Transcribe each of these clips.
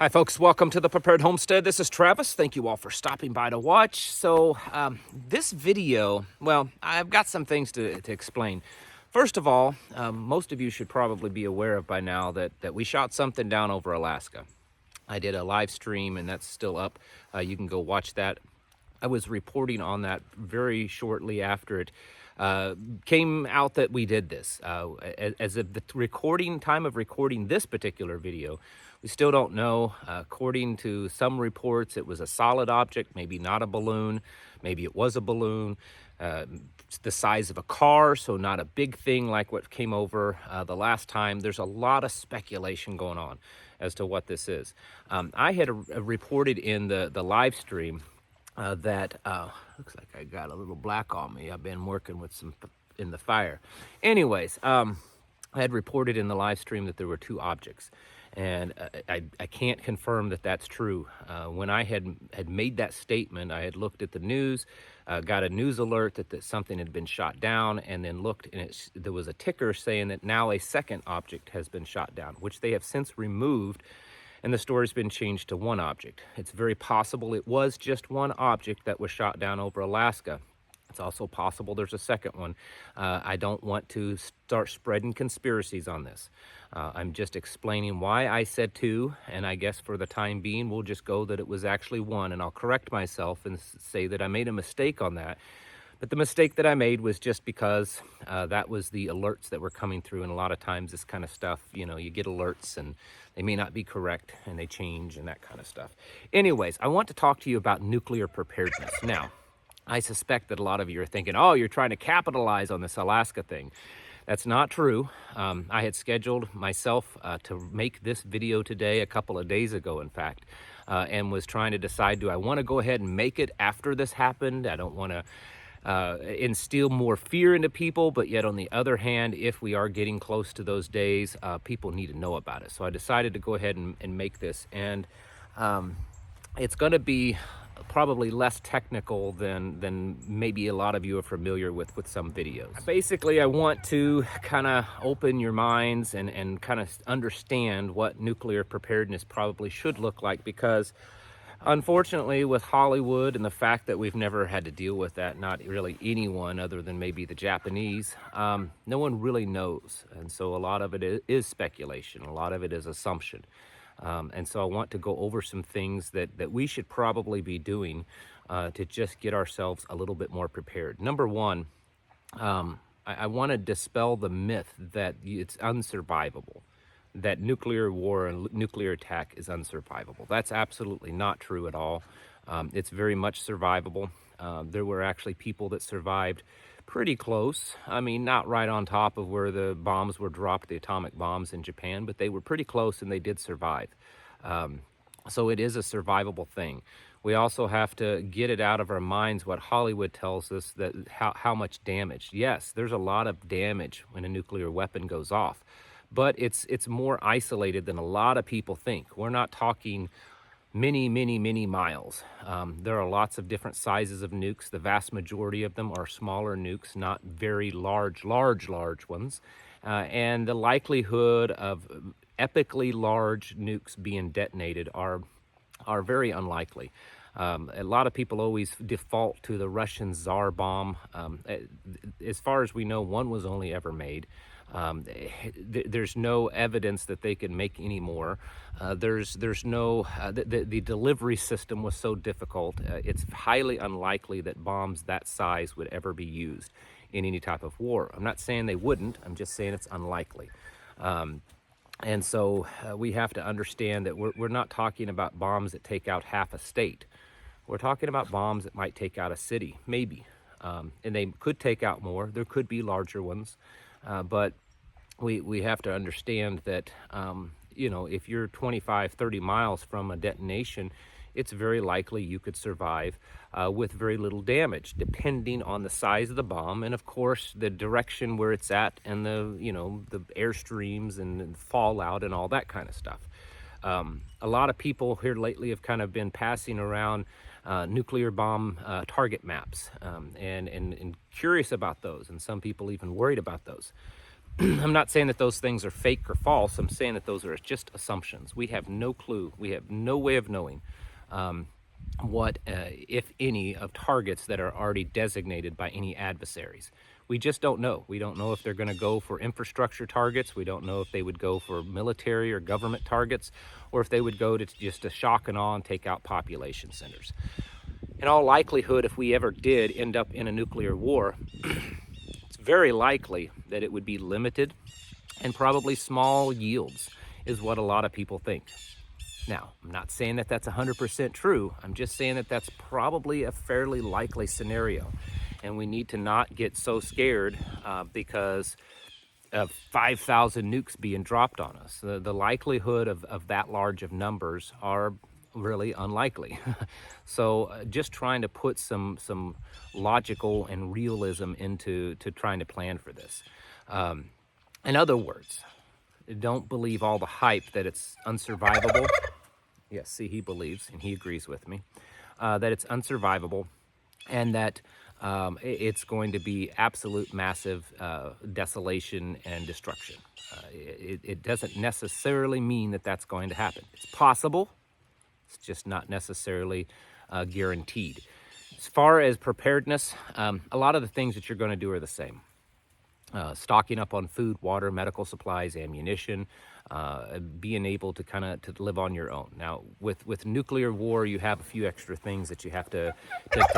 Hi folks, welcome to the Prepared Homestead. This is Travis. Thank you all for stopping by to watch. So this video, well, I've got some things to explain. First of all, most of you should probably be aware of by now that we shot something down over Alaska. I did a live stream and that's still up. You can go watch that. I was reporting on that very shortly after it came out that we did this. As of the time of recording this particular video, we still don't know. According to some reports, it was a solid object, maybe not a balloon, maybe it was a balloon, the size of a car, so not a big thing like what came over the last time. There's a lot of speculation going on as to what this is. I had reported in the live stream that looks like I got a little black on me. I've been working with some in the fire. Anyways, I had reported in the live stream that there were two objects, and I can't confirm that that's true. When I had made that statement, I had looked at the news, got a news alert that something had been shot down, and then looked, and there was a ticker saying that now a second object has been shot down, which they have since removed, and the story's been changed to one object. It's very possible it was just one object that was shot down over Alaska. It's also possible there's a second one. I don't want to start spreading conspiracies on this. I'm just explaining why I said two, and I guess for the time being, we'll just go that it was actually one, and I'll correct myself and say that I made a mistake on that. But the mistake that I made was just because that was the alerts that were coming through, and a lot of times this kind of stuff, you know, you get alerts and they may not be correct and they change and that kind of stuff. Anyways, I want to talk to you about nuclear preparedness. Now, I suspect that a lot of you are thinking, oh, you're trying to capitalize on this Alaska thing. That's not true. I had scheduled myself to make this video today, a couple of days ago, in fact, and was trying to decide, do I want to go ahead and make it after this happened? I don't want to instill more fear into people, but yet on the other hand, if we are getting close to those days, people need to know about it. So I decided to go ahead and make this, and it's going to be probably less technical than maybe a lot of you are familiar with some videos. Basically, I want to kind of open your minds and kind of understand what nuclear preparedness probably should look like, because unfortunately, with Hollywood and the fact that we've never had to deal with that, not really anyone other than maybe the Japanese, no one really knows. And so a lot of it is speculation. A lot of it is assumption. And so I want to go over some things that we should probably be doing to just get ourselves a little bit more prepared. Number one, I want to dispel the myth that it's unsurvivable, that nuclear war and nuclear attack is unsurvivable. That's absolutely not true at all. It's very much survivable. There were actually people that survived pretty close. I mean, not right on top of where the bombs were dropped, the atomic bombs in Japan, but they were pretty close and they did survive. So it is a survivable thing. We also have to get it out of our minds what Hollywood tells us, that how much damage. Yes, there's a lot of damage when a nuclear weapon goes off, but it's more isolated than a lot of people think. We're not talking many miles. There are lots of different sizes of nukes. The vast majority of them are smaller nukes, not very large ones. And the likelihood of epically large nukes being detonated are very unlikely. A lot of people always default to the Russian Tsar bomb. As far as we know, one was only ever made. There's no evidence that they can make any more. There's no, the delivery system was so difficult. It's highly unlikely that bombs that size would ever be used in any type of war. I'm not saying they wouldn't, I'm just saying it's unlikely. And so we have to understand that we're not talking about bombs that take out half a state. We're talking about bombs that might take out a city, maybe. And they could take out more. There could be larger ones. But we have to understand that, you know, if you're 25, 30 miles from a detonation, it's very likely you could survive with very little damage, depending on the size of the bomb and, of course, the direction where it's at and the, you know, the airstreams and fallout and all that kind of stuff. A lot of people here lately have kind of been passing around nuclear bomb target maps and curious about those, and some people even worried about those. I'm not saying that those things are fake or false. I'm saying that those are just assumptions. We have no clue. We have no way of knowing what, if any, of targets that are already designated by any adversaries. We just don't know. We don't know if they're going to go for infrastructure targets. We don't know if they would go for military or government targets, or if they would go to just to shock and awe and take out population centers. In all likelihood, if we ever did end up in a nuclear war, it's very likely that it would be limited and probably small yields, is what a lot of people think. Now, I'm not saying that that's 100% true. I'm just saying that that's probably a fairly likely scenario. And we need to not get so scared because of 5,000 nukes being dropped on us. The likelihood of that large of numbers are really unlikely. So just trying to put some logical and realism into trying to plan for this. In other words, don't believe all the hype that it's unsurvivable. Yes, see, he believes, and he agrees with me, that it's unsurvivable and that it's going to be absolute massive desolation and destruction. It doesn't necessarily mean that that's going to happen. It's possible. It's just not necessarily guaranteed. As far as preparedness, a lot of the things that you're going to do are the same. Stocking up on food, water, medical supplies, ammunition, being able to to live on your own. Now, with nuclear war, you have a few extra things that you have to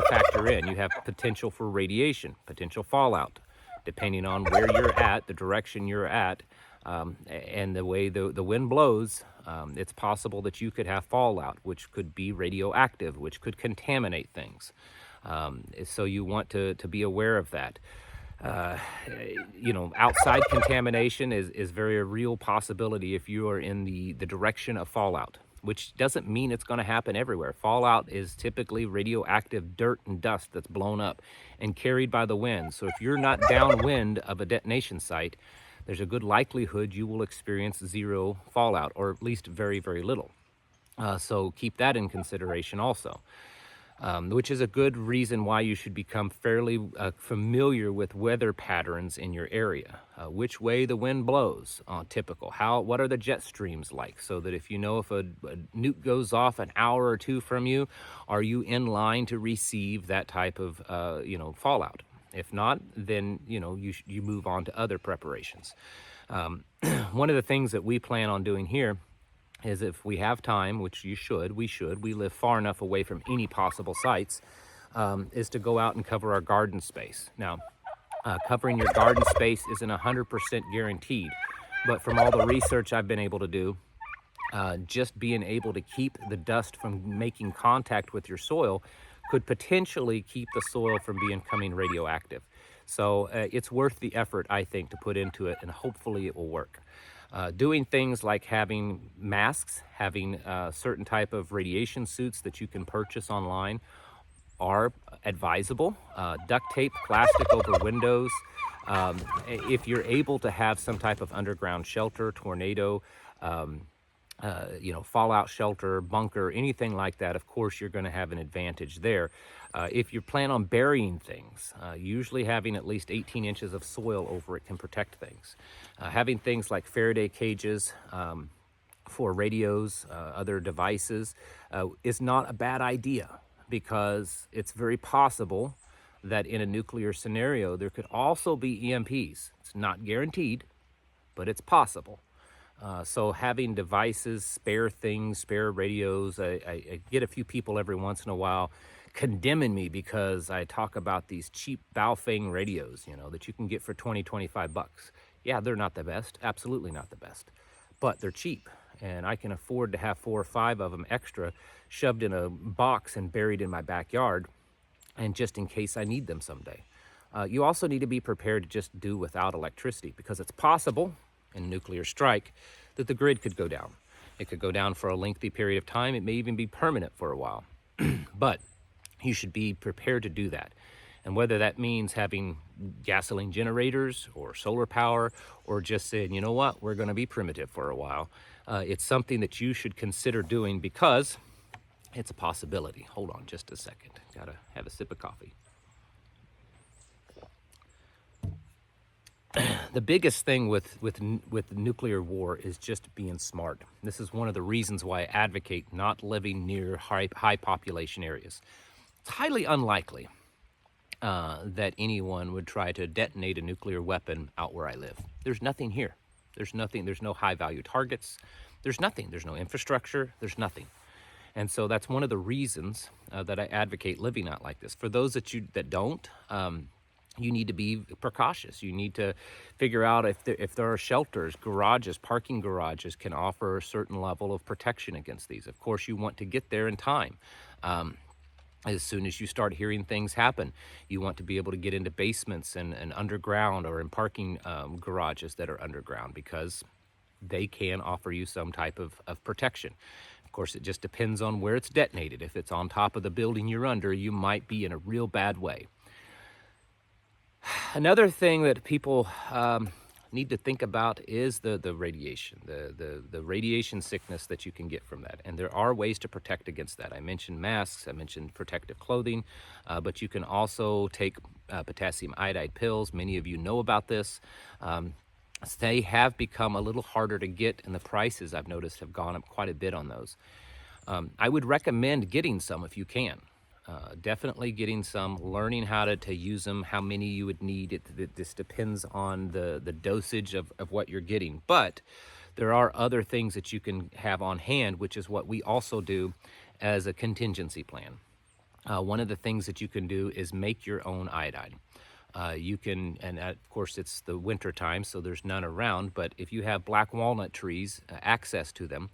factor in. You have potential for radiation, potential fallout, depending on where you're at, the direction you're at, and the way the wind blows. It's possible that you could have fallout, which could be radioactive, which could contaminate things. So you want to be aware of that. Outside contamination is very a real possibility if you are in the direction of fallout, which doesn't mean it's going to happen everywhere. Fallout is typically radioactive dirt and dust that's blown up and carried by the wind. So if you're not downwind of a detonation site, there's a good likelihood you will experience zero fallout, or at least very, very little. So keep that in consideration also. Which is a good reason why you should become fairly familiar with weather patterns in your area. Which way the wind blows, typical. What are the jet streams like? So that if you know if a nuke goes off an hour or two from you, are you in line to receive that type of fallout? If not, then you move on to other preparations. One of the things that we plan on doing here is, if we have time, which we live far enough away from any possible sites, is to go out and cover our garden space. Now, covering your garden space isn't 100% guaranteed, but from all the research I've been able to do, just being able to keep the dust from making contact with your soil could potentially keep the soil from becoming radioactive. So it's worth the effort, I think, to put into it, and hopefully it will work. Doing things like having masks, having certain type of radiation suits that you can purchase online are advisable. Duct tape, plastic over windows. If you're able to have some type of underground shelter, tornado, fallout shelter, bunker, anything like that, of course you're going to have an advantage there. If you plan on burying things, usually having at least 18 inches of soil over it can protect things. Having things like Faraday cages for radios, other devices, is not a bad idea, because it's very possible that in a nuclear scenario there could also be EMPs. It's not guaranteed, but it's possible. So having devices, spare things, spare radios. I get a few people every once in a while condemning me because I talk about these cheap Baofeng radios, that you can get for 20, 25 bucks. Yeah, they're not the best, absolutely not the best, but they're cheap, and I can afford to have 4 or 5 of them extra shoved in a box and buried in my backyard, and just in case I need them someday. You also need to be prepared to just do without electricity, because it's possible in a nuclear strike that the grid could go down. It could go down for a lengthy period of time. It may even be permanent for a while. But you should be prepared to do that. And whether that means having gasoline generators or solar power, or just saying, you know what, we're going to be primitive for a while, it's something that you should consider doing, because it's a possibility. Hold on just a second. Gotta have a sip of coffee. The biggest thing with nuclear war is just being smart. This is one of the reasons why I advocate not living near high population areas. It's highly unlikely that anyone would try to detonate a nuclear weapon out where I live. There's nothing here. There's nothing. There's no high value targets. There's nothing. There's no infrastructure. There's nothing. And so that's one of the reasons that I advocate living out like this. For those that don't, you need to be precautious. You need to figure out if there are shelters, garages, parking garages can offer a certain level of protection against these. Of course, you want to get there in time. As soon as you start hearing things happen, you want to be able to get into basements and underground, or in parking garages that are underground, because they can offer you some type of protection. Of course, it just depends on where it's detonated. If it's on top of the building you're under, you might be in a real bad way. Another thing that people need to think about is the radiation, the radiation sickness that you can get from that. And there are ways to protect against that. I mentioned masks, I mentioned protective clothing, but you can also take potassium iodide pills. Many of you know about this. They have become a little harder to get, and the prices, I've noticed, have gone up quite a bit on those. I would recommend getting some if you can. Definitely getting some, learning how to use them, how many you would need. This depends on the dosage of what you're getting. But there are other things that you can have on hand, which is what we also do as a contingency plan. One of the things that you can do is make your own iodine. You can, and of course it's the winter time, so there's none around, but if you have black walnut trees, access to them,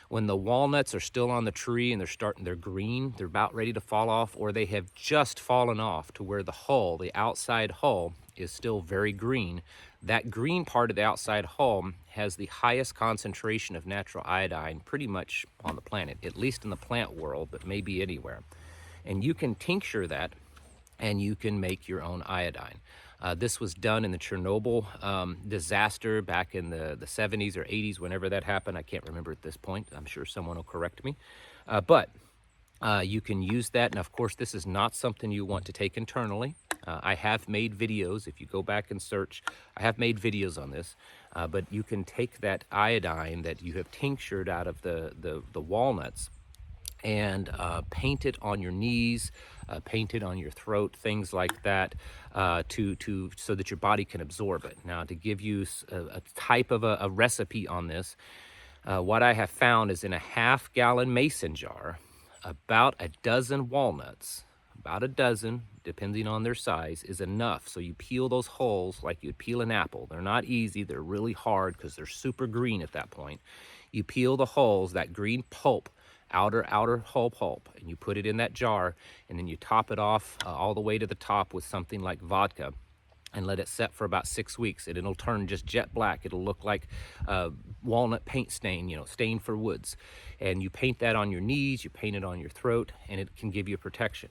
when the walnuts are still on the tree and they're green, they're about ready to fall off, or they have just fallen off to where the outside hull is still very green, that green part of the outside hull has the highest concentration of natural iodine pretty much on the planet, at least in the plant world, but maybe anywhere. And you can tincture that, and you can make your own iodine. This was done in the Chernobyl disaster back in the 70s or 80s, whenever that happened. I can't remember at this point. I'm sure someone will correct me. But you can use that. And of course, this is not something you want to take internally. I have made videos. If you go back and search, I have made videos on this. But you can take that iodine that you have tinctured out of the walnuts and paint it on your knees, paint it on your throat, things like that, so that your body can absorb it. Now, to give you a type of a recipe on this, what I have found is in a half-gallon mason jar, about a dozen walnuts, about a dozen, depending on their size, is enough. So you peel those hulls like you'd peel an apple. They're not easy. They're really hard because they're super green at that point. You peel the hulls, that green pulp, outer hull pulp, and you put it in that jar, and then you top it off all the way to the top with something like vodka, and let it set for about 6 weeks, and it'll turn just jet black. It'll look like walnut paint stain, stain for woods. And you paint that on your knees, you paint it on your throat, and it can give you protection.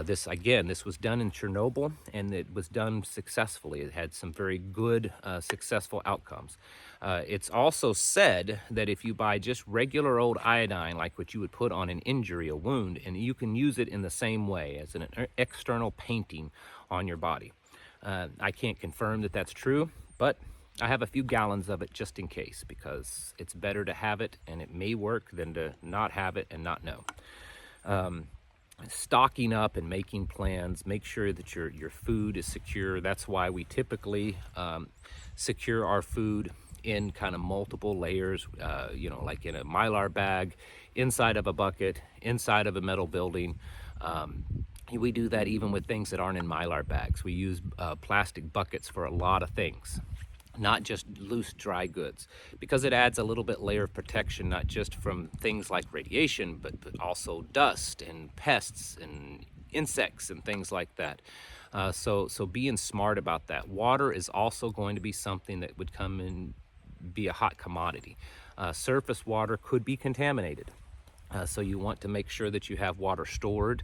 This was done in Chernobyl, and it was done successfully. It had some very good, successful outcomes. It's also said that if you buy just regular old iodine, like what you would put on an injury, a wound, and you can use it in the same way as an external painting on your body. I can't confirm that that's true, but I have a few gallons of it just in case, because it's better to have it and it may work than to not have it and not know. Stocking up and making plans, make sure that your food is secure. That's why we typically secure our food in kind of multiple layers, like in a Mylar bag, inside of a bucket, inside of a metal building. We do that even with things that aren't in Mylar bags. We use plastic buckets for a lot of things, not just loose, dry goods, because it adds a little bit layer of protection, not just from things like radiation, but also dust and pests and insects and things like that. So being smart about that. Water is also going to be something that would come and be a hot commodity. Surface water could be contaminated. So you want to make sure that you have water stored,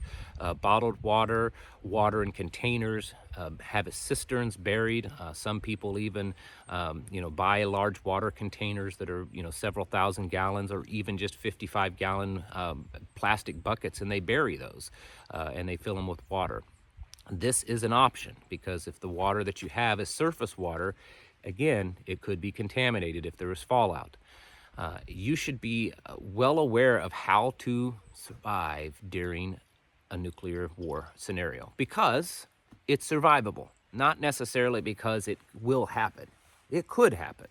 bottled water, water in containers, have cisterns buried. Some people even, buy large water containers that are, several thousand gallons, or even just 55-gallon plastic buckets, and they bury those and they fill them with water. This is an option, because if the water that you have is surface water, Again, it could be contaminated if there is fallout. You should be well aware of how to survive during a nuclear war scenario, because it's survivable, not necessarily because it will happen. It could happen.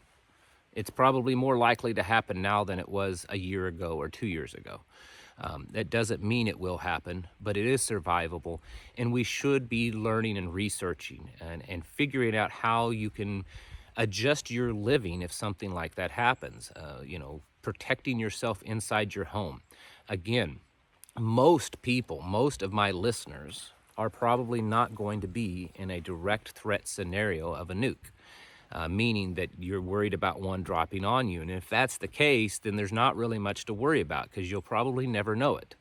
It's probably more likely to happen now than it was a year ago or 2 years ago. That doesn't mean it will happen, but it is survivable, and we should be learning and researching and figuring out how you can adjust your living if something like that happens. Protecting yourself inside your home. Again, most people, most of my listeners, are probably not going to be in a direct threat scenario of a nuke. Meaning that you're worried about one dropping on you. And if that's the case, then there's not really much to worry about, because you'll probably never know it.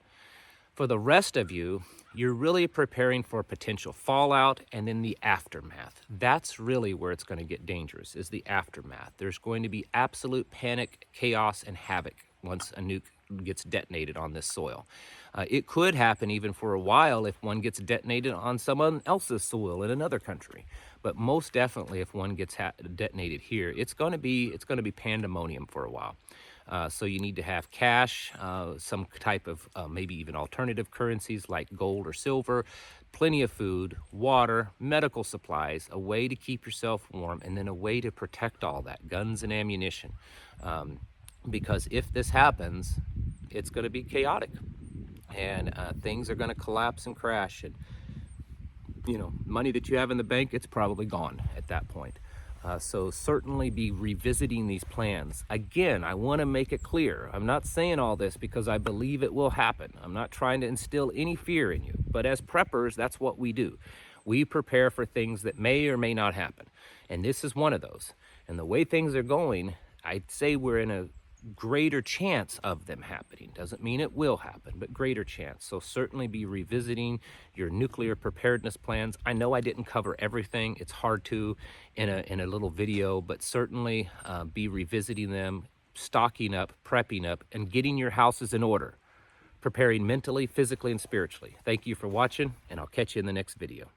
For the rest of you, you're really preparing for potential fallout and then the aftermath. That's really where it's going to get dangerous, is the aftermath. There's going to be absolute panic, chaos, and havoc once a nuke gets detonated on this soil. It could happen even for a while if one gets detonated on someone else's soil in another country. But most definitely, if one gets detonated here, it's going to be pandemonium for a while. So you need to have cash, some type of maybe even alternative currencies like gold or silver, plenty of food, water, medical supplies, a way to keep yourself warm, and then a way to protect all that, guns and ammunition. Because if this happens, it's going to be chaotic, and things are going to collapse and crash, and money that you have in the bank, it's probably gone at that point. So certainly be revisiting these plans. Again, I want to make it clear, I'm not saying all this because I believe it will happen. I'm not trying to instill any fear in you, but as preppers, that's what we do. We prepare for things that may or may not happen, and this is one of those. And the way things are going, I'd say we're in a greater chance of them happening. Doesn't mean it will happen, but greater chance. So certainly be revisiting your nuclear preparedness plans. I know I didn't cover everything. It's hard to in a little video, but certainly be revisiting them, stocking up, prepping up, and getting your houses in order. Preparing mentally, physically, and spiritually. Thank you for watching, and I'll catch you in the next video.